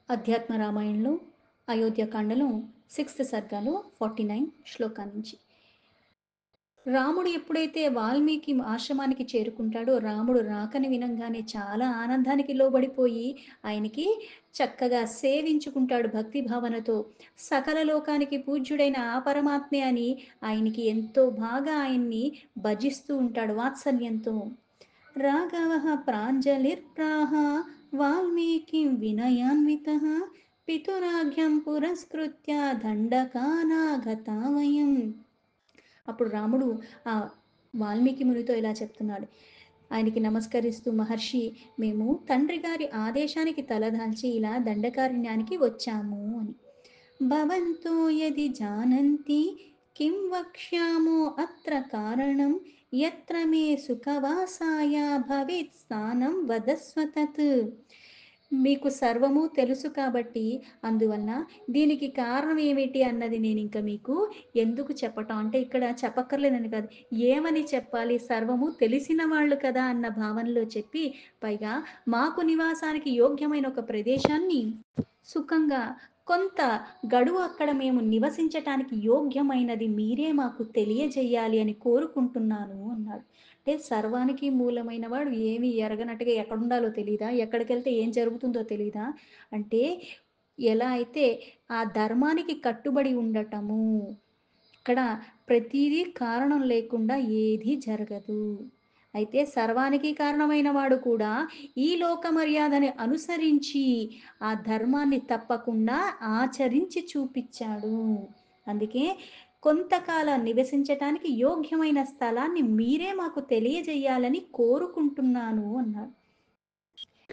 అధ్యాత్మ రామాయణంలో అయోధ్యకాండలో 6th సర్గలో 49 శ్లోకా నుంచి. రాముడు ఎప్పుడైతే వాల్మీకి ఆశ్రమానికి చేరుకుంటాడో, రాముడు రాకని వినంగానే చాలా ఆనందానికి లోబడిపోయి, ఆయనకి చక్కగా సేవించుకుంటాడు భక్తి భావనతో. సకల లోకానికి పూజ్యుడైన ఆ పరమాత్మే అని ఆయనకి ఎంతో బాగా ఆయన్ని భజిస్తూ ఉంటాడు వాత్సల్యంతో. రాఘవః ప్రాञ्जलिर्प्राह వాల్మీకిం వినయాన్వితః పితురాజ్ఞం పురస్కృత్య దండకానాగతా వయం. అప్పుడు రాముడు ఆ వాల్మీకి మునితో ఇలా చెప్తున్నాడు. ఆయనకి నమస్కరిస్తూ, మహర్షి, మేము తండ్రి గారి ఆదేశానికి తలదాల్చి ఇలా దండకారణ్యానికి వచ్చాము అని. భవంతో యది జానంతి కిం వక్ష్యామో అత్ర కారణం యత్ర మే సుఖవాసాయ భవేత్ స్థానం వదస్వ తత్. మీకు సర్వము తెలుసు కాబట్టి అందువలన దీనికి కారణం ఏమిటి అన్నది నేనింక మీకు ఎందుకు చెప్పటం అంటే ఇక్కడ చెప్పక్కర్లేదని కాదు. ఏమని చెప్పాలి? సర్వము తెలిసిన వాళ్ళు కదా అన్న భావనలో చెప్పి, పైగా మాకు నివాసానికి యోగ్యమైన ఒక ప్రదేశాన్ని సుఖంగా కొంత గడువు అక్కడ మేము నివసించటానికి యోగ్యమైనది మీరే మాకు తెలియజేయాలి అని కోరుకుంటున్నాను అన్నాడు. అంటే సర్వానికి మూలమైన వాడు ఏమి ఎరగనట్టుగా ఎక్కడుండాలో తెలీదా? ఎక్కడికెళ్తే ఏం జరుగుతుందో తెలీదా? అంటే ఎలా అయితే ఆ ధర్మానికి కట్టుబడి ఉండటము. ఇక్కడ ప్రతీదీ కారణం లేకుండా ఏదీ జరగదు. అయితే సర్వానికి కారణమైన వాడు కూడా ఈ లోక మర్యాదని అనుసరించి ఆ ధర్మాన్ని తప్పకుండా ఆచరించి చూపిచ్చాడు. అందుకే కొంతకాలం నివసించటానికి యోగ్యమైన స్థలాన్ని మీరే మాకు తెలియజేయాలని కోరుకుంటున్నాను అన్నాడు.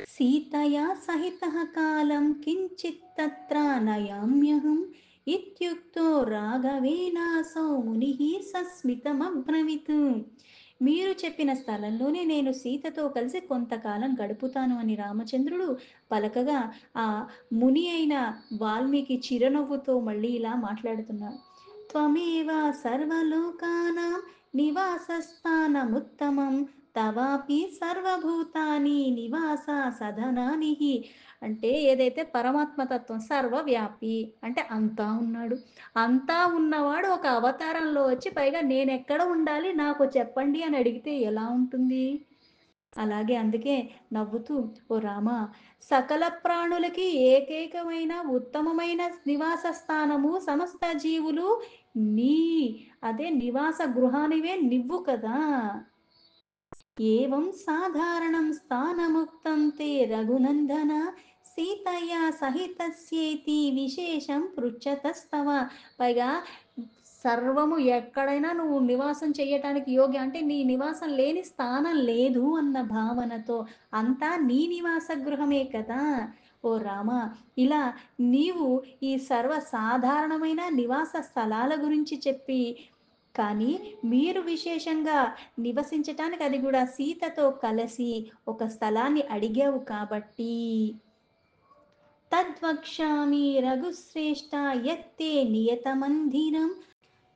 సీతయా సహితః కాలం కించిత్ తత్ర నయామ్యహం ఇత్యుక్తో రాఘవేణాసౌ మునిః సస్మితమబ్రవీత్. మీరు చెప్పిన స్థలంలోనే నేను సీతతో కలిసి కొంతకాలం గడుపుతాను అని రామచంద్రుడు పలకగా, ఆ ముని అయిన వాల్మీకి చిరునవ్వుతో మళ్ళీ ఇలా మాట్లాడుతున్నాడు. త్వమేవ సర్వలోకానాం నివాసస్థానముత్తమం తవాపి సర్వభూతాని నివాస సదనానిహి. అంటే ఏదైతే పరమాత్మతత్వం సర్వవ్యాపి అంటే అంతా ఉన్నాడు. అంతా ఉన్నవాడు ఒక అవతారంలో వచ్చి పైగా నేనెక్కడ ఉండాలి నాకు చెప్పండి అని అడిగితే ఎలా ఉంటుంది? అలాగే అందుకే నవ్వుతూ, ఓ రామా, సకల ప్రాణులకి ఏకైకమైన ఉత్తమమైన నివాస స్థానము సమస్త జీవులు నీ అదే నివాస గృహానివే నువ్వు కదా! ఏవం సాధారణం స్థానముక్తం తే రఘునందన సీతయా సహితస్యేతి విశేషం పృచ్చతస్తవ. పైగా సర్వము ఎక్కడైనా నువ్వు నివాసం చెయ్యటానికి యోగ్యం అంటే నీ నివాసం లేని స్థానం లేదు అన్న భావనతో అంతా నీ నివాస గృహమే కదా! ఓ రామ, ఇలా నీవు ఈ సర్వసాధారణమైన నివాస స్థలాల గురించి చెప్పి, కానీ మీరు విశేషంగా నివసించటానికి అది గూడా సీతతో కలిసి ఒక స్థలాన్ని అడిగావు కాబట్టి తద్వక్ష్యామి రఘుశ్రేష్ఠ యత్తే నియతమందిరం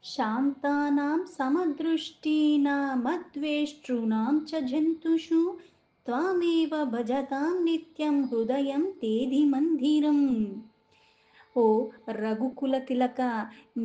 శాంతానాం సమదృష్టీనామద్వేష్టॄణాం చ జంతుషు త్వామేవ భజతాం నిత్యం హృదయం తేధి మందిరం. ఓ రఘుకుల తిలక,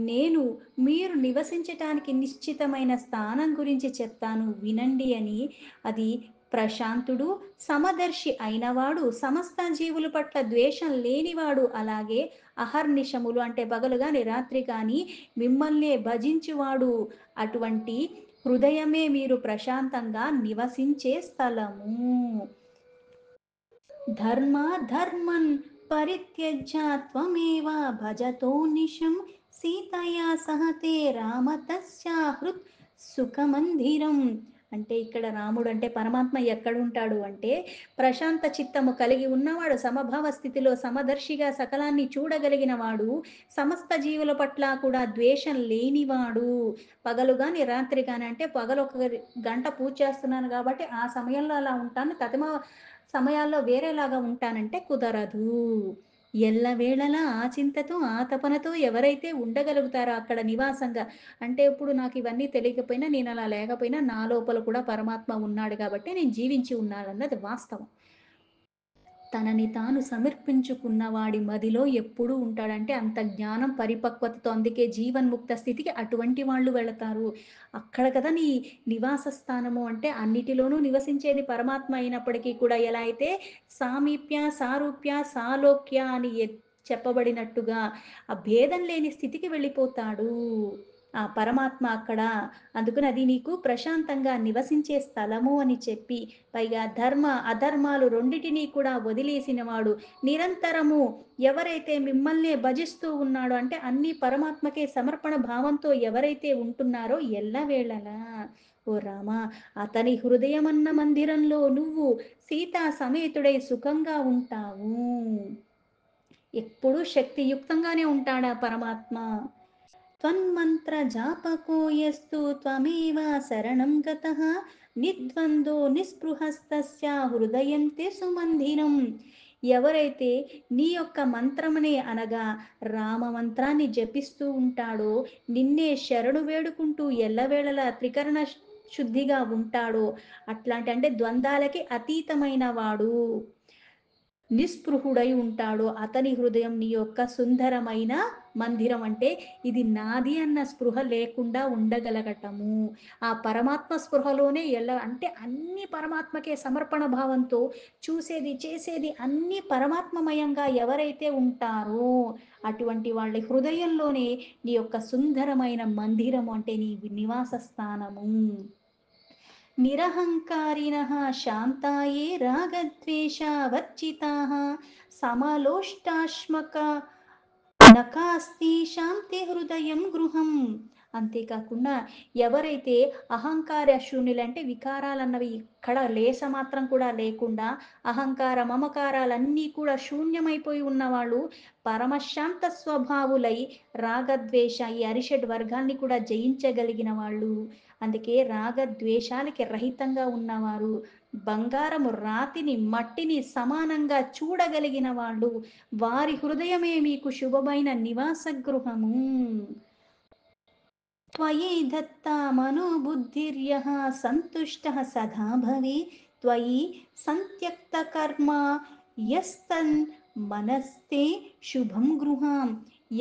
నేను మీరు నివసించటానికి నిశ్చితమైన స్థానం గురించి చెప్తాను వినండి అని. అది ప్రశాంతుడు, సమదర్శి అయినవాడు, సమస్త జీవుల పట్ల ద్వేషం లేనివాడు, అలాగే అహర్నిశములు అంటే పగలు గాని రాత్రి కానీ మిమ్మల్నే భజించువాడు. అటువంటి హృదయమే మీరు ప్రశాంతంగా నివసించే స్థలము. ధర్మాధర్మన్ పరిత్యజ్య త్వమేవ భజతో నిశం సీతయా సహతే రామ తస్యా హృత్ సుఖమందిరం. అంటే ఇక్కడ రాముడు అంటే పరమాత్మ ఎక్కడుంటాడు అంటే ప్రశాంత చిత్తము కలిగి ఉన్నవాడు, సమభావ స్థితిలో సమదర్శిగా సకలాన్ని చూడగలిగిన వాడు, సమస్త జీవుల పట్ల కూడా ద్వేషం లేనివాడు. పగలు గాని రాత్రి గాని అంటే పగలు ఒక గంట పూజ చేస్తున్నాను కాబట్టి ఆ సమయంలో అలా ఉంటాను, తదిమ సమయాల్లో వేరేలాగా ఉంటానంటే కుదరదు. ఎల్లవేళలా ఆ చింతతో, ఆ తపనతో ఎవరైతే ఉండగలుగుతారో అక్కడ నివాసంగా, అంటే ఇప్పుడు నాకివన్నీ తెలియకపోయినా, నేనలా లేకపోయినా నా లోపల కూడా పరమాత్మ ఉన్నాడు గాబట్టే నేను జీవించి ఉన్నానన్నది వాస్తవం. తనని తాను సమర్పించుకున్న వాడి మదిలో ఎప్పుడూ ఉంటాడంటే అంత జ్ఞానం పరిపక్వతతో అందుకే జీవన్ముక్త స్థితికి అటువంటి వాళ్ళు వెళతారు. అక్కడ కదా నీ నివాస స్థానము అంటే అన్నిటిలోనూ నివసించేది పరమాత్మ అయినప్పటికీ కూడా ఎలా అయితే సామీప్య, సారూప్య, సాలోక్య అని చెప్పబడినట్టుగా ఆ భేదం లేని స్థితికి వెళ్ళిపోతాడు. ఆ పరమాత్మ అక్కడ. అందుకని అది నీకు ప్రశాంతంగా నివసించే స్థలము అని చెప్పి పైగా ధర్మ, అధర్మాలు రెండిటిని కూడా వదిలేసినవాడు. నిరంతరము ఎవరైతే మిమ్మల్నే భజిస్తూ ఉన్నాడో అంటే అన్నీ పరమాత్మకే సమర్పణ భావంతో ఎవరైతే ఉంటున్నారో ఎల్లవేళలా ఓ రామా! అతని హృదయమన్న మందిరంలో నువ్వు సీతా సమేతుడై సుఖంగా ఉంటావు. ఎప్పుడూ శక్తియుక్తంగానే ఉంటాడా పరమాత్మ. త్వన్మంత్రజాపకో యస్తు త్వమేవ శరణం గతః నిర్ద్వందో నిస్పృహస్తస్య హృదయంతే సుమందిరం. ఎవరైతే నీ యొక్క మంత్రమునే అనగా రామ మంత్రాన్ని జపిస్తూ ఉంటాడో, నిన్నే శరణు వేడుకుంటూ ఎల్లవేళలా త్రికరణ శుద్ధిగా ఉంటాడో, అట్లాంటి అంటే ద్వంద్వాలకి అతీతమైన వాడు. నిస్పృహుడై ఉంటాడో అతని హృదయం నీ యొక్క సుందరమైన మందిరం అంటే ఇది నాది అన్న స్పృహ లేకుండా ఉండగలగటము. ఆ పరమాత్మ స్పృహలోనే ఎలా అంటే అన్నీ పరమాత్మకే సమర్పణ భావంతో చూసేది, చేసేది అన్నీ పరమాత్మమయంగా ఎవరైతే ఉంటారో అటువంటి వాళ్ళ హృదయంలోనే నీ యొక్క సుందరమైన మందిరము అంటే నీ నివాస స్థానము. నిరహంకారిణః శాంతాయే రాగద్వేషవర్జితాః సమలోష్టాశ్మక నకాస్తి శాంతి హృదయం గృహం. అంతేకాకుండా ఎవరైతే అహంకార శూన్యులంటే వికారాలన్నవి ఇక్కడ లేస మాత్రం కూడా లేకుండా అహంకార మమకారాలన్నీ కూడా శూన్యమైపోయి ఉన్నవాళ్ళు పరమశాంత స్వభావులై రాగద్వేష ఈ అరిషడ్ వర్గాల్ని కూడా జయించగలిగిన వాళ్ళు. అందుకే రాగద్వేషాలకి రహితంగా ఉన్నవారు బంగారము రాతిని మట్టిని సమానంగా చూడగలిగిన వాళ్ళు వారి హృదయమే మీకు శుభమైన నివాస గృహము. త్వయి దత్తా మనోబుద్ధిర్యః సంతుష్టః సదా భవే త్వయి సంత్యక్త కర్మ యస్తన్ మనస్తే శుభం గృహం.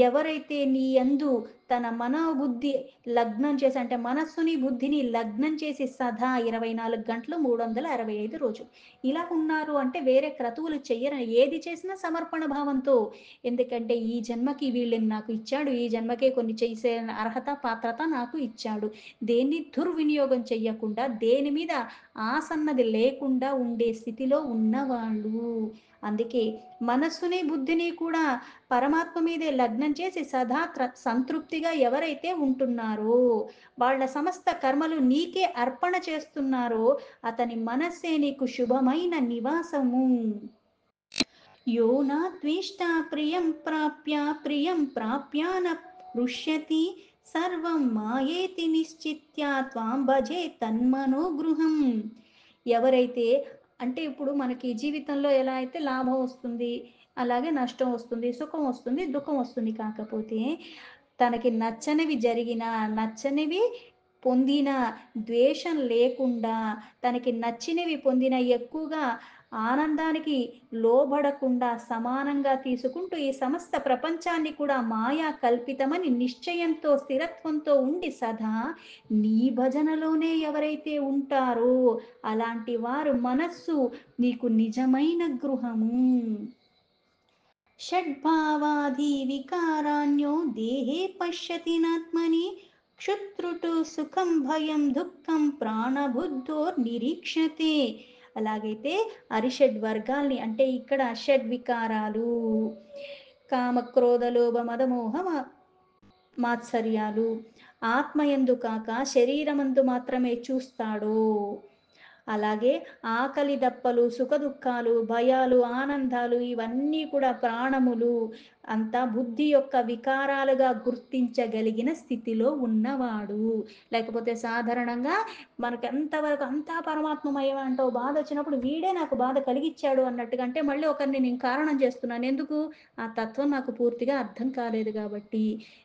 ఎవరైతే నీ యందు తన మనోబుద్ధి లగ్నం చేసి అంటే మనస్సుని బుద్ధిని లగ్నం చేసి సదా 24 గంటలు 365 రోజులు ఇలా ఉన్నారు అంటే వేరే క్రతువులు చెయ్యరని ఏది చేసినా సమర్పణ భావంతో. ఎందుకంటే ఈ జన్మకి వీళ్ళని నాకు ఇచ్చాడు. ఈ జన్మకే కొన్ని చేసే అర్హత, పాత్రత నాకు ఇచ్చాడు. దేన్ని దుర్వినియోగం చెయ్యకుండా, దేని మీద ఆసన్నది లేకుండా ఉండే స్థితిలో ఉన్నవాళ్ళు. అందుకే మనస్సుని, బుద్ధిని కూడా పరమాత్మ మీదే లగ్నం చేసి సదా సంతృప్తిగా ఎవరైతే ఉంటున్నారో, వాళ్ళ సమస్త కర్మలు నీకే అర్పణ చేస్తున్నారో, అతని మనస్సే నీకు శుభమైన నివాసము. यो न द्वेष्टा प्रियं प्राप्य प्रियं प्राप्य न हृष्यति సర్వం మాయేతి నిశ్చిత్య త్వాం భజే తన్మనో గృహం. ఎవరైతే అంటే ఇప్పుడు మనకి జీవితంలో ఎలా అయితే లాభం వస్తుంది, అలాగే నష్టం వస్తుంది, సుఖం వస్తుంది, దుఃఖం వస్తుంది. కాకపోతే తనకి నచ్చనివి జరిగినా, నచ్చనివి పొందిన ద్వేషం లేకుండా, తనకి నచ్చినవి పొందిన ఎక్కువగా ఆనందానికి లోబడకుండా సమానంగా తీసుకుంటూ ఈ సమస్త ప్రపంచాన్ని కూడా మాయా కల్పితమని నిశ్చయంతో స్థిరత్వంతో ఉండి సదా నీ భజనలోనే ఎవరైతే ఉంటారో అలాంటి వారు మనస్సు నీకు నిజమైన గృహము. షడ్భావాది వికారాణ్యో దేహే పశ్యతి నాత్మని క్షుత్రుటు సుఖం భయం దుఃఖం ప్రాణబుద్ధో నిరీక్షతే. అలాగైతే అరిషడ్ వర్గాల్ని అంటే ఇక్కడ షడ్ వికారాలు కామ క్రోధ లోభ మద మోహ మాత్సర్యాలు ఆత్మయందు కాక శరీరమందు మాత్రమే చూస్తాడు. అలాగే ఆకలి దప్పలు, సుఖదుఖాలు, భయాలు, ఆనందాలు ఇవన్నీ కూడా ప్రాణములు అంతా బుద్ధి యొక్క వికారాలుగా గుర్తించగలిగిన స్థితిలో ఉన్నవాడు. లేకపోతే సాధారణంగా మనకు ఎంతవరకు అంతా పరమాత్మమయం అంటావు, బాధొచ్చినప్పుడు వీడే నాకు బాధ కలిగిచ్చాడు అన్నట్టుగా అంటే మళ్ళీ ఒకరిని నేను కారణం చేస్తున్నాను. ఎందుకు? ఆ తత్వం నాకు పూర్తిగా అర్థం కాలేదు గాబట్టి.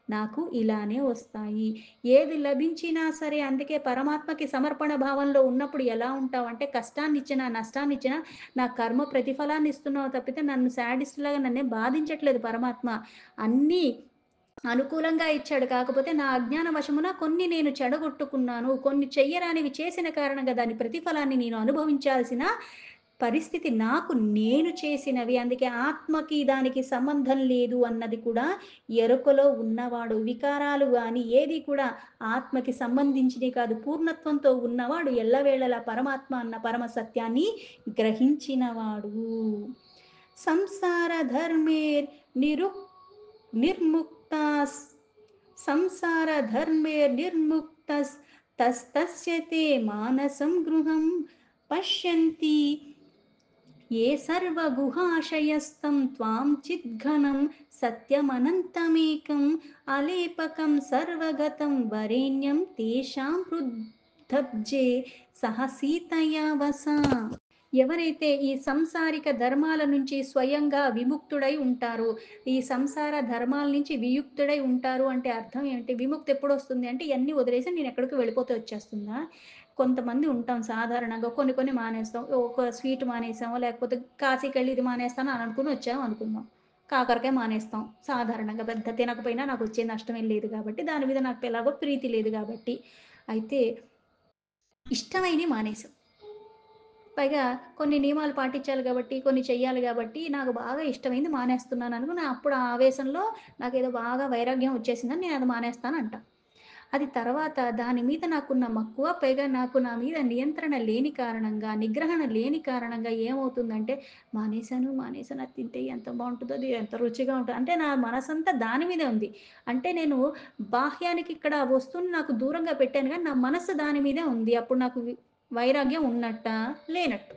నాకు ఇలానే వస్తాయి. ఏది లభించినా సరే అందుకే పరమాత్మకి సమర్పణ భావంలో ఉన్నప్పుడు ఎలా ఉంటావంటే కష్టాన్నిచ్చినా, నష్టాన్నిచ్చినా నా కర్మ ప్రతిఫలాన్ని ఇస్తున్నావు తప్పితే నన్ను శాడిస్ట్‌లాగా నన్నేం బాధించట్లేదు పరమాత్మ. అన్నీ అనుకూలంగా ఇచ్చాడు. కాకపోతే నా అజ్ఞాన వశమున కొన్ని నేను చెడగొట్టుకున్నాను. కొన్ని చెయ్యరానివి చేసిన కారణంగా దాని ప్రతిఫలాన్ని నేను అనుభవించాల్సిన పరిస్థితి నాకు నేను చేసినవి. అందుకే ఆత్మకి దానికి సంబంధం లేదు అన్నది కూడా ఎరుకలో ఉన్నవాడు. వికారాలు గాని ఏది కూడా ఆత్మకి సంబంధించినయి కాదు. పూర్ణత్వంతో ఉన్నవాడు ఎల్లవేళలా పరమాత్మ అన్న పరమ సత్యాన్ని గ్రహించినవాడు. సంసార ధర్మేర్ నిరుక్ నిర్ముక్తాస్ సంసార ధర్మేర్ నిర్ముక్తస్ తస్తస్య తే మానసం గృహం పశ్యంతి ఏ సర్వగుహాశయస్థం త్వాం చిద్ఘనం సత్యమనంతమేకం అలేపకం సర్వగతం వరేణ్యం తేషాం హృద్దబ్జే సహ సీతయా వస. ఎవరైతే ఈ సంసారిక ధర్మాల నుంచి స్వయంగా విముక్తుడై ఉంటారో, ఈ సంసార ధర్మాల నుంచి వియుక్తుడై ఉంటారు అంటే అర్థం ఏంటి? విముక్తి ఎప్పుడొస్తుంది అంటే ఇయన్నీ వదిలేసి నేను ఎక్కడికో వెళ్ళిపోతే వచ్చేస్తుందా? కొంతమంది ఉంటాం సాధారణంగా కొన్ని కొన్ని మానేస్తాం. ఒక స్వీట్ మానేసామో, లేకపోతే కాశీకెళ్ళి ఇది మానేస్తాను అని అనుకుని వచ్చాము అనుకుందాం. కాకరకాయ మానేస్తాం. సాధారణంగా పెద్ద తినకపోయినా నాకొచ్చే నష్టమేం లేదు గాబట్టి, దాని మీద నాకు ఎలాగో ప్రీతి లేదు గాబట్టి. అయితే ఇష్టమైనయి మానేసాం. పైగా కొన్ని నియమాలు పాటించాలి గాబట్టి, కొన్ని చెయ్యాలి గాబట్టి, నాకు బాగా ఇష్టమైంది మానేస్తున్నాను అనుకుని, అప్పుడు ఆ ఆవేశంలో నాకేదో బాగా వైరాగ్యం వచ్చేసిందని నేనది మానేస్తానంట. అది తర్వాత దాని మీద నాకున్న మక్కువ, పైగా నాకు నా మీద నియంత్రణ లేని కారణంగా, నిగ్రహణ లేని కారణంగా ఏమవుతుందంటే, మానేశాను అది తింటే ఎంత బావుంటదో, అది ఎంత రుచిగా ఉంటదో అంటే నా మనసంతా దాని మీదే ఉంది. అంటే నేను బాహ్యానికి ఇక్కడ ఆ వస్తువుని నాకు దూరంగా పెట్టాను గానీ, నా మనసు దాని మీదే ఉంది. అప్పుడు నాకు వైరాగ్యం ఉన్నట్టా? లేనట్టు.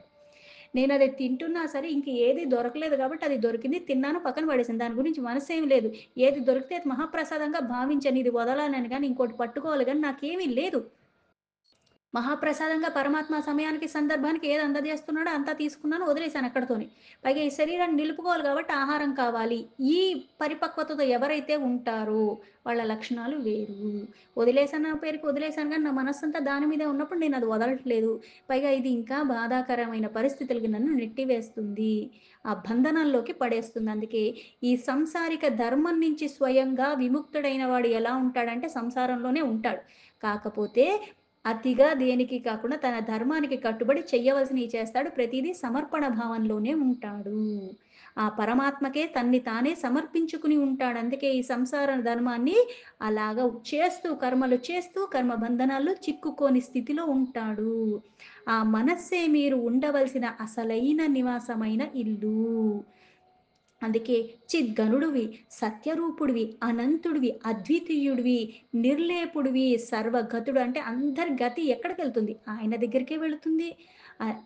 నేనది తింటున్నా సరే ఇంక ఏది దొరకలేదు గాబట్టి అది దొరికింది. తిన్నాను, పక్కన పడేసాను. దాని గురించి మనసేమి లేదు. ఏది దొరికితే అది మహాప్రసాదంగా భావించాను. ఇది వదలాలని గాని, ఇంకోటి పట్టుకోవాలి గాని నాకేమీ లేదు. మహాప్రసాదంగా పరమాత్మ సమయానికి, సందర్భానికి ఏది అందజేస్తున్నాడో అంతా తీసుకున్నాను, వదిలేసాను అక్కడితోని. పైగా ఈ శరీరాన్ని నిలుపుకోవాలి కాబట్టి ఆహారం కావాలి. ఈ పరిపక్వతతో ఎవరైతే ఉంటారో వాళ్ళ లక్షణాలు వేరు. వదిలేసాను పేరుకి వదిలేసాను గానీ, నా మనస్సంతా దాని మీదే ఉన్నప్పుడు నేనది వదలట్లేదు. పైగా ఇది ఇంకా బాధాకరమైన పరిస్థితులకి నన్ను నెట్టివేస్తుంది. ఆ బంధనంలోకి పడేస్తుంది. అందుకే ఈ సంసారిక ధర్మం నుంచి స్వయంగా విముక్తుడైన వాడు ఎలా ఉంటాడంటే సంసారంలోనే ఉంటాడు. కాకపోతే అతిగా దేనికి కాకుండా తన ధర్మానికి కట్టుబడి చెయ్యవలసినయి చేస్తాడు. ప్రతీదీ సమర్పణ భావంలోనే ఉంటాడు. ఆ పరమాత్మకే తన్ని తానే సమర్పించుకుని ఉంటాడు. అందుకే ఈ సంసార ధర్మాన్ని అలాగా చేస్తూ కర్మలు చేస్తూ కర్మ బంధనాల్లో చిక్కుకోని స్థితిలో ఉంటాడు. ఆ మనస్సే మీరు ఉండవలసిన అసలైన నివాసమైన ఇల్లు. అందుకే చిద్గనుడివి, సత్యరూపుడివి, అనంతుడివి, అద్వితీయుడివి, నిర్లేపుడివి, సర్వగతుడు అంటే అందరి గతి ఎక్కడికెళ్తుంది? ఆయన దగ్గరికే వెళుతుంది.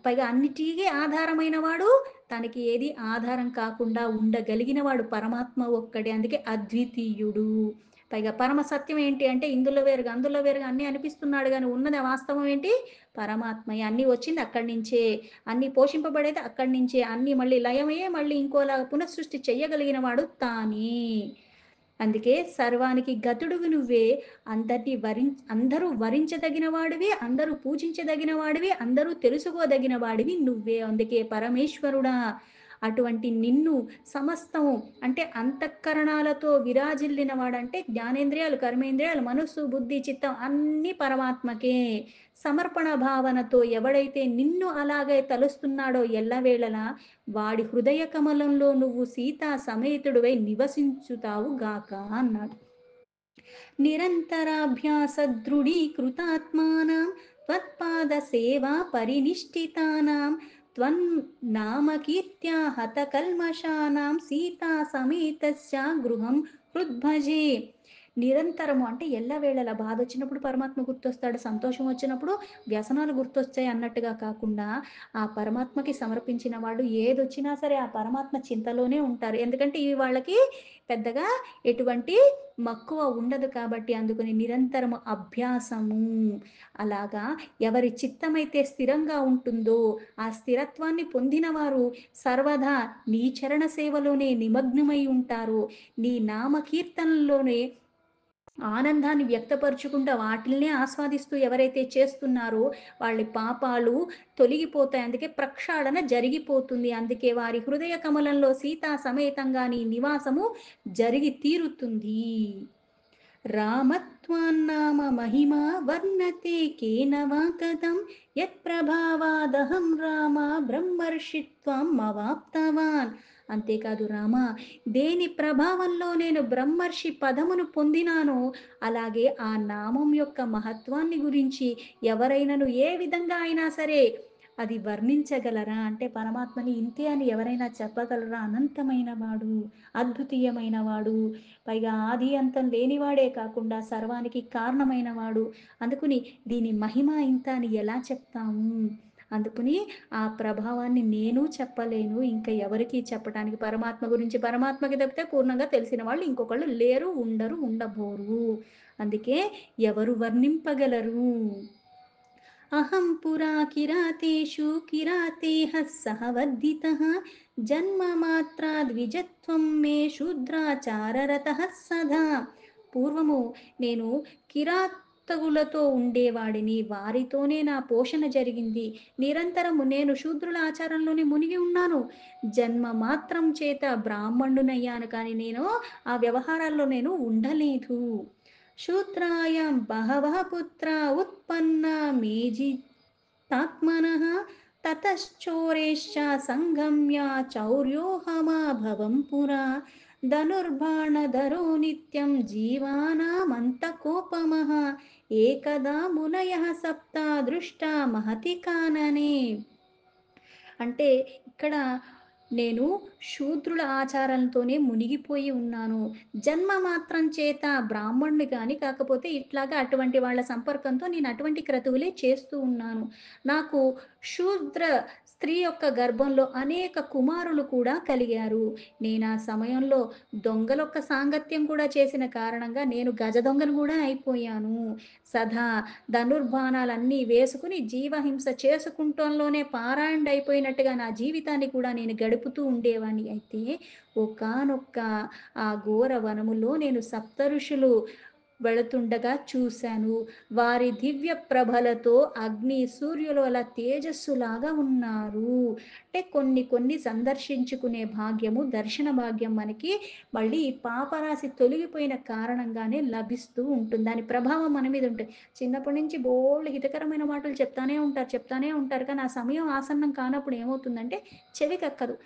పైగా అన్నిటికి ఆధారమైన వాడు, తనకి ఏది ఆధారం కాకుండా ఉండగలిగిన వాడు పరమాత్మ ఒక్కడే. అందుకే అద్వితీయుడు. పైగా పరమ సత్యం ఏంటి అంటే ఇందులో వేరుగా, అందులో వేరుగా అన్నీ అనిపిస్తున్నాడు గానీ ఉన్నది వాస్తవం ఏంటి? పరమాత్మయే. అన్నీ వచ్చింది అక్కడి నుంచే. అన్నీ పోషింపబడేది అక్కడి నుంచే. అన్నీ మళ్ళీ లయమయ్యే మళ్ళీ ఇంకోలాగా పునఃసృష్టి చెయ్యగలిగిన వాడు తానే. అందుకే సర్వానికి గతుడువి నువ్వే. అందరూ వరించదగిన వాడివి, అందరూ పూజించదగిన వాడివి, అందరూ తెలుసుకోదగిన వాడివి నువ్వే. అందుకే పరమేశ్వరుడా! అటువంటి నిన్ను సమస్తము అంటే అంతఃకరణాలతో విరాజిల్లిన వాడంటే జ్ఞానేంద్రియాలు, కర్మేంద్రియాలు, మనస్సు, బుద్ధి, చిత్తం అన్నీ పరమాత్మకే. సమర్పణ భావనతో ఎవడైతే నిన్ను అలాగే తలుస్తున్నాడో ఎల్లవేళలా వాడి హృదయ కమలంలో నువ్వు సీతా సమేతుడివై నివసించుతావు గాక అన్నాడు. నిరంతరాభ్యాసదృఢీకృతాత్మానాం త్వత్పాదసేవా పరినిష్ఠితానాం త్వన్నామకీర్త్యా హతకల్మషానాం సీతాసమేతస్య గృహం హృద్భజే. నిరంతరము అంటే ఎల్లవేళలా బాధొచ్చినప్పుడు పరమాత్మ గుర్తొస్తాడు. సంతోషం వచ్చినప్పుడు వ్యసనాలు గుర్తొచ్చాయి అన్నట్టుగా కాకుండా, ఆ పరమాత్మకి సమర్పించిన వాళ్ళు ఏదొచ్చినా సరే ఆ పరమాత్మ చింతలోనే ఉంటారు. ఎందుకంటే ఇవి వాళ్ళకి పెద్దగా ఎటువంటి మక్కువ ఉండదు కాబట్టి అందుకని నిరంతరము అభ్యాసము. అలాగా ఎవరి చిత్తమైతే స్థిరంగా ఉంటుందో, ఆ స్థిరత్వాన్ని పొందినవారు సర్వదా నీ చరణ సేవలోనే నిమగ్నమై ఉంటారు. నీ నామకీర్తనలోనే ఆనందాన్ని వ్యక్తపరుచుకుంటూ వాటిల్నే ఆస్వాదిస్తూ ఎవరైతే చేస్తున్నారో వాళ్ళ పాపాలు తొలగిపోతాయి. అందుకే ప్రక్షాళన జరిగిపోతుంది. అందుకే వారి హృదయ కమలంలో సీతా సమేతంగా నీ నివాసము జరిగి తీరుతుంది. రామత్వాన్నామ మహిమా వర్ణతే కేన వా కథం యత్ప్రభావాదహం రామ బ్రహ్మర్షిత్వం అవాప్తవాన్. అంతేకాదు రామ, దేని ప్రభావంలో నేను బ్రహ్మర్షి పదమును పొందినానో అలాగే ఆ నామం యొక్క మహత్వాన్ని గురించి ఎవరైనను ఏ విధంగా అయినా సరే అది వర్ణించగలరా? అంటే పరమాత్మని ఇంతే అని ఎవరైనా చెప్పగలరా? అనంతమైన వాడు, అద్వితీయమైన వాడు, పైగా ఆది అంతం లేనివాడే కాకుండా సర్వానికి కారణమైన వాడు. అందుకుని దీని మహిమ ఇంత అని ఎలా చెప్తాము? అందుకుని ఆ ప్రభావాన్ని నేను చెప్పలేను. ఇంకా ఎవరికీ చెప్పటానికి పరమాత్మ గురించి పరమాత్మకి తప్పితే పూర్ణంగా తెలిసిన వాళ్ళు ఇంకొకళ్ళు లేరు, ఉండరు, ఉండబోరు. అందుకే ఎవరు వర్ణింపగలరు? అహం పురా కిరాతేషు కిరాతేః సహ వర్ధితః జన్మమాత్రాద్విజత్వం మే శూద్రాచారరతః సదా. పూర్వము నేను కిరాతకులతో ఉండేవాడిని. వారితోనే నా పోషణ జరిగింది. నిరంతరము నేను శూద్రుల ఆచారంలోనే మునిగి ఉన్నాను. జన్మ మాత్రం చేత బ్రాహ్మణుడనయ్యాను కానీ నేను ఆ వ్యవహారాల్లో నేను ఉండలేదు. శూద్రాయాం బహవః పుత్రా ఉత్పన్నా మేజితాత్మనః తతశ్చోరేశ్చ సంగమ్య చౌర్యోహమాభవం పురా ధనుర్బాణధరో నిత్యం జీవానామంతకోపమః ఏకదా మునయః సప్త దృష్టా మహతి కాననే. అంటే ఇక్కడ నేను శూద్రుల ఆచారంతోనే మునిగిపోయి ఉన్నాను. జన్మ మాత్రం చేత బ్రాహ్మణుడిని గాని కాకపోతే ఇట్లాగా అటువంటి వాళ్ళ సంపర్కంతో నేను అటువంటి క్రతువులే చేస్తూ ఉన్నాను. నాకు శూద్ర స్త్రీ యొక్క గర్భంలో అనేక కుమారులు కూడా కలిగారు. నేను ఆ సమయంలో దొంగలొక్క సాంగత్యం కూడా చేసిన కారణంగా నేను గజ దొంగను గూడా అయిపోయాను. సదా ధనుర్బాణాలన్నీ వేసుకుని జీవహింస చేసుకుంటంలోనే పారాయణుడైపోయినట్టుగా నా జీవితాన్ని కూడా నేను గడుపుతూ ఉండేవాడిని. అయితే ఒకానొక ఆ ఘోర వనములో నేను సప్తఋషులు వెళుతుండగా చూశాను. వారి దివ్య ప్రభలతో అగ్ని, సూర్యుల వల తేజస్సులాగా ఉన్నారు. అంటే కొన్ని కొన్ని సందర్శించుకునే భాగ్యము, దర్శన భాగ్యం మనకి మళ్ళీ ఈ పాపరాశి తొలగిపోయిన కారణంగానే లభిస్తూ ఉంటుంది. దాని ప్రభావం మన మీద ఉంటుంది. చిన్నప్పటి నుంచి బోలెడు హితకరమైన మాటలు చెప్తానే ఉంటారు, చెప్తానే ఉంటారు. కానీ ఆ సమయం ఆసన్నం కానప్పుడు ఏమవుతుందంటే చెవికెక్కదు.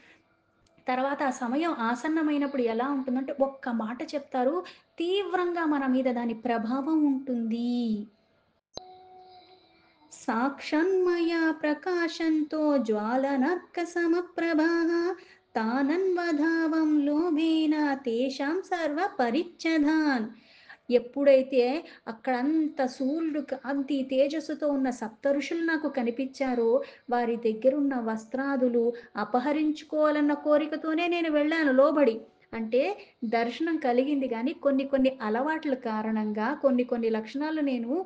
తర్వాత ఆ సమయం ఆసన్నమైనప్పుడు ఎలా ఉంటుందంటే ఒక్క మాట చెప్తారు. తీవ్రంగా మన మీద దాని ప్రభావం ఉంటుంది. సాక్షాన్మయా ప్రకాశంతో జ్వాలనర్క సమప్రభాః తానన్వధావం లోభేన తేషాం సర్వ పరిచ్ఛదాన్. ఎప్పుడైతే అక్కడంత సూర్యుడు కాంతి తేజస్సుతో ఉన్న సప్తఋషులు నాకు కనిపించారో వారి దగ్గరున్న వస్త్రాదులు అపహరించుకోవాలన్న కోరికతోనే నేను వెళ్ళాను లోబడి. అంటే దర్శనం కలిగింది గానీ కొన్ని కొన్ని అలవాట్ల కారణంగా కొన్ని కొన్ని లక్షణాలు నేను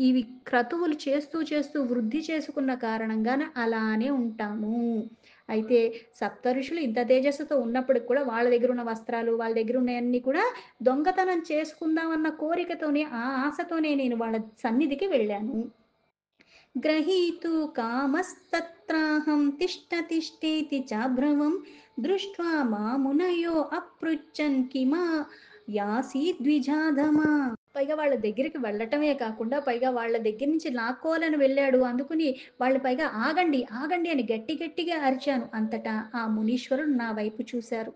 ఇవి క్రతువులు చేస్తూ, చేస్తూ వృద్ధి చేసుకున్న కారణంగాన అలానే ఉంటాము. అయితే సప్తఋషులు ఇంత తేజస్సుతో ఉన్నప్పటికి కూడా వాళ్ళ దగ్గరున్న వస్త్రాలు, వాళ్ళ దగ్గరున్నయన్నీ కూడా దొంగతనం చేసుకుందామన్న కోరికతోనే, ఆ ఆశతోనే నేను వాళ్ళ సన్నిధికి వెళ్ళాను. గ్రహీతు కామస్తత్రాహం తిష్ట తిష్టేతి చాబ్రవం దృష్ట్వా మామునయో అపృచ్చన్ కిమా యాసి ద్విజాధమా. పైగా వాళ్ళ దగ్గరికి వెళ్ళటమే కాకుండా, పైగా వాళ్ళ దగ్గర నుంచి లాక్కోవాలని వెళ్ళాడు. అందుకని వాళ్ళు పైగా ఆగండి, ఆగండి అని గట్టి గట్టిగా అరిచాను. అంతటా ఆ మునీశ్వరుడు నా వైపు చూశారు.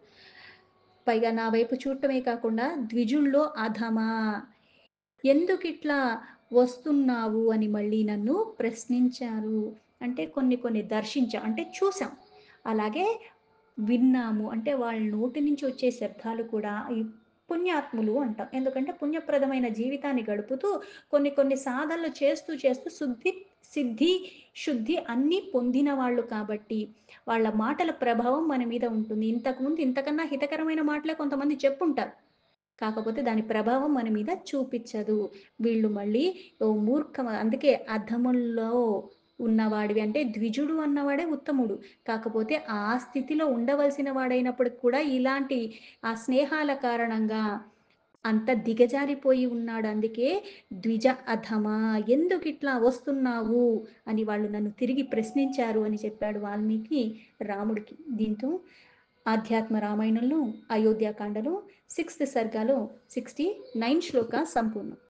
పైగా నా వైపు చూడటమే కాకుండా ద్విజుల్లో అధమా, ఎందుకిట్లా వస్తున్నావు అని మళ్ళీ నన్ను ప్రశ్నించారు. అంటే కొన్ని కొన్ని దర్శించాం. అంటే చూసాం. అలాగే విన్నాము. అంటే వాళ్ళ నోటి నుంచి వచ్చే శబ్దాలు కూడా పుణ్యాత్ములు అంటాం. ఎందుకంటే పుణ్యప్రదమైన జీవితాన్ని గడుపుతూ కొన్ని కొన్ని సాధనలు చేస్తూ చేస్తూ సిద్ధి, శుద్ధి అన్నీ పొందిన వాళ్ళు కాబట్టి వాళ్ళ మాటల ప్రభావం మన మీద ఉంటుంది. ఇంతకుముందు ఇంతకన్నా హితకరమైన మాటలే కొంతమంది చెప్పుంటారు. కాకపోతే దాని ప్రభావం మన మీద చూపిచ్చదు. వీళ్ళు మళ్ళీ అందుకే అధముల్లో ఉన్నవాడివి అంటే ద్విజుడు అన్నవాడే ఉత్తముడు. కాకపోతే ఆ స్థితిలో ఉండవలసిన వాడైనప్పటికి కూడా ఇలాంటి ఆ స్నేహాల కారణంగా అంత దిగజారిపోయి ఉన్నాడు. అందుకే ద్విజ అధమా ఎందుకిట్లా వస్తున్నావు అని వాళ్ళు నన్ను తిరిగి ప్రశ్నించారు అని చెప్పాడు వాల్మీకి రాముడికి. దీంతో ఆధ్యాత్మ రామాయణంలో అయోధ్యాకాండలో 6th సర్గలో 69 శ్లోక సంపూర్ణం.